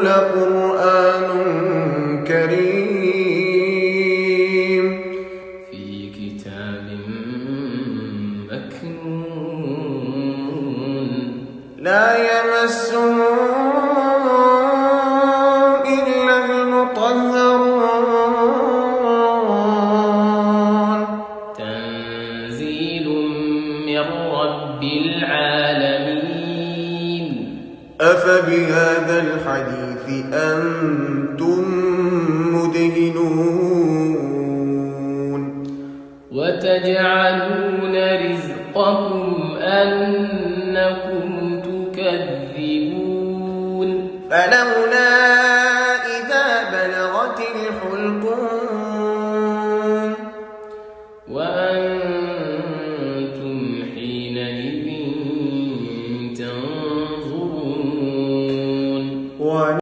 لقرآن كريم في كتاب مكنون لا يمسه إلا المطهرون تنزيل من رب العالمين أفبهذا الحديث أنتم مدهنون وتجعلون رزقكم أنكم تكذبون فلولا